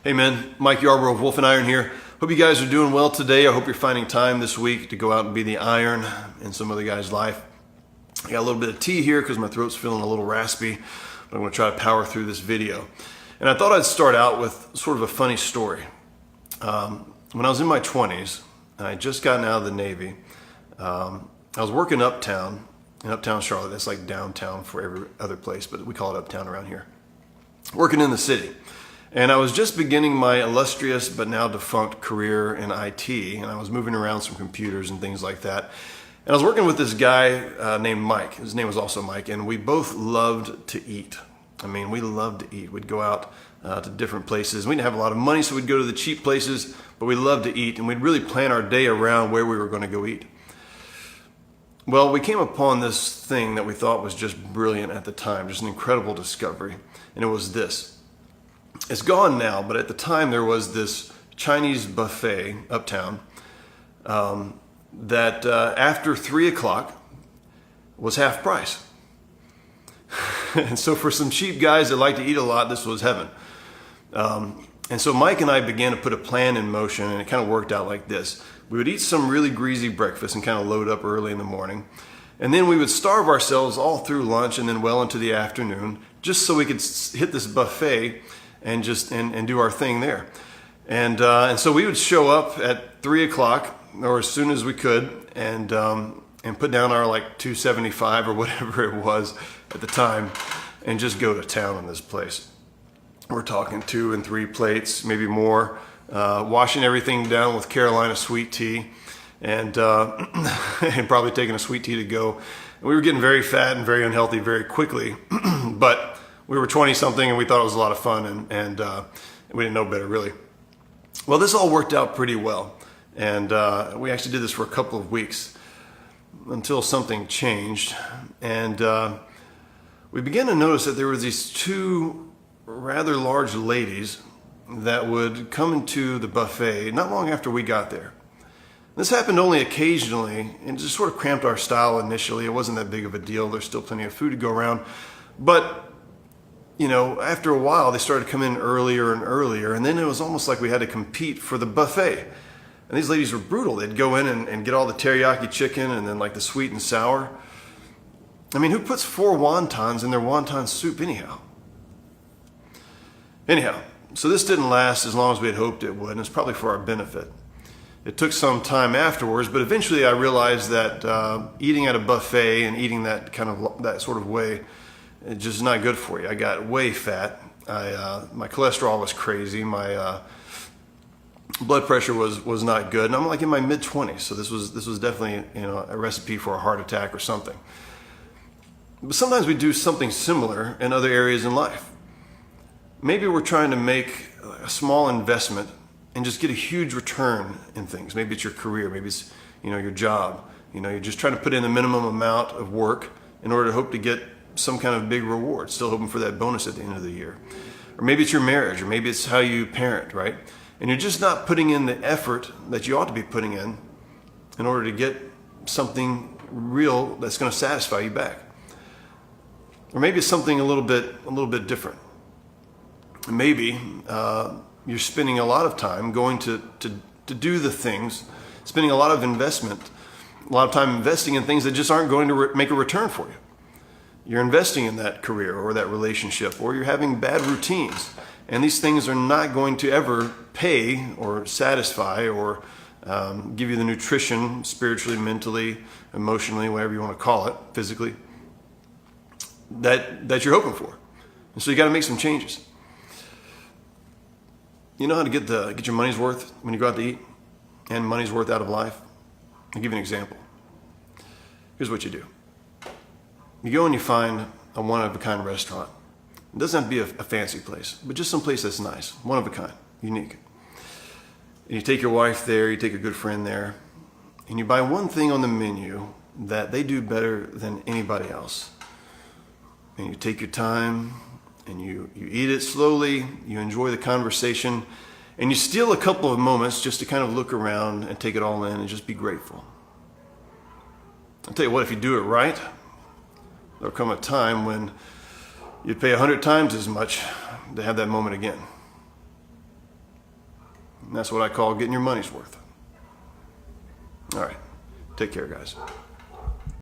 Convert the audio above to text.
Hey man, Mike Yarbrough of Wolf and Iron here. Hope you guys are doing well today. I hope you're finding time this week to go out and be the iron in some other guy's life. I got a little bit of tea here because my throat's feeling a little raspy, but I'm going to try to power through this video. And I thought I'd start out with sort of a funny story. When I was in my 20s, and I had just gotten out of the Navy, I was working uptown, in uptown Charlotte. That's like downtown for every other place, but we call it uptown around here. Working in the city. And I was just beginning my illustrious but now defunct career in IT, and I was moving around some computers and things like that. And I was working with this guy named Mike. His name was also Mike, and we both loved to eat. I mean, we loved to eat. We'd go out to different places. We didn't have a lot of money, so we'd go to the cheap places, but we loved to eat, and we'd really plan our day around where we were going to go eat. Well, we came upon this thing that we thought was just brilliant at the time, just an incredible discovery, and it was this. It's gone now, but at the time there was this Chinese buffet uptown that after 3 o'clock was half price. And so for some cheap guys that like to eat a lot, this was heaven. And so Mike and I began to put a plan in motion, and it kind of worked out like this. We would eat some really greasy breakfast and kind of load up early in the morning. And then we would starve ourselves all through lunch and then well into the afternoon, just so we could hit this buffet and just and do our thing there. And so we would show up at 3 o'clock or as soon as we could and put down our like $2.75 or whatever it was at the time and just go to town on this place. We're talking 2 and 3 plates, maybe more, washing everything down with Carolina sweet tea and probably taking a sweet tea to go. And we were getting very fat and very unhealthy very quickly, but we were 20-something and we thought it was a lot of fun and we didn't know better, really. Well, this all worked out pretty well. And we actually did this for a couple of weeks until something changed. And we began to notice that there were these 2 rather large ladies that would come into the buffet not long after we got there. This happened only occasionally and just sort of cramped our style initially. It wasn't that big of a deal. There's still plenty of food to go around. But you know, after a while, they started to come in earlier and earlier, and then it was almost like we had to compete for the buffet. And these ladies were brutal. They'd go in and get all the teriyaki chicken and then like the sweet and sour. I mean, who puts 4 wontons in their wonton soup anyhow? Anyhow, so this didn't last as long as we had hoped it would, and it's probably for our benefit. It took some time afterwards, but eventually I realized that eating at a buffet and eating that sort of way, it's just not good for you. I got way fat. My cholesterol was crazy. My blood pressure was not good, and I'm like in my mid-20s, so this was definitely a recipe for a heart attack or something. But sometimes we do something similar in other areas in life. Maybe we're trying to make a small investment and just get a huge return in things. Maybe it's your career. Maybe it's your job. You're just trying to put in the minimum amount of work in order to hope to get some kind of big reward, still hoping for that bonus at the end of the year. Or maybe it's your marriage, or maybe it's how you parent, right? And you're just not putting in the effort that you ought to be putting in order to get something real that's going to satisfy you back. Or maybe it's something a little bit different. Maybe you're spending a lot of time going to do the things, spending a lot of time investing in things that just aren't going to make a return for you. You're investing in that career or that relationship, or you're having bad routines. And these things are not going to ever pay or satisfy or give you the nutrition spiritually, mentally, emotionally, whatever you want to call it, physically, that you're hoping for. And so you got to make some changes. You know how to get your money's worth when you go out to eat and money's worth out of life? I'll give you an example. Here's what you do. You go and you find a one-of-a-kind restaurant. It doesn't have to be a fancy place, but just some place that's nice, one-of-a-kind, unique. And you take your wife there, you take a good friend there, and you buy one thing on the menu that they do better than anybody else. And you take your time, and you eat it slowly, you enjoy the conversation, and you steal a couple of moments just to kind of look around and take it all in and just be grateful. I'll tell you what, if you do it right, there'll come a time when you'd pay 100 times as much to have that moment again. And that's what I call getting your money's worth. All right. Take care, guys.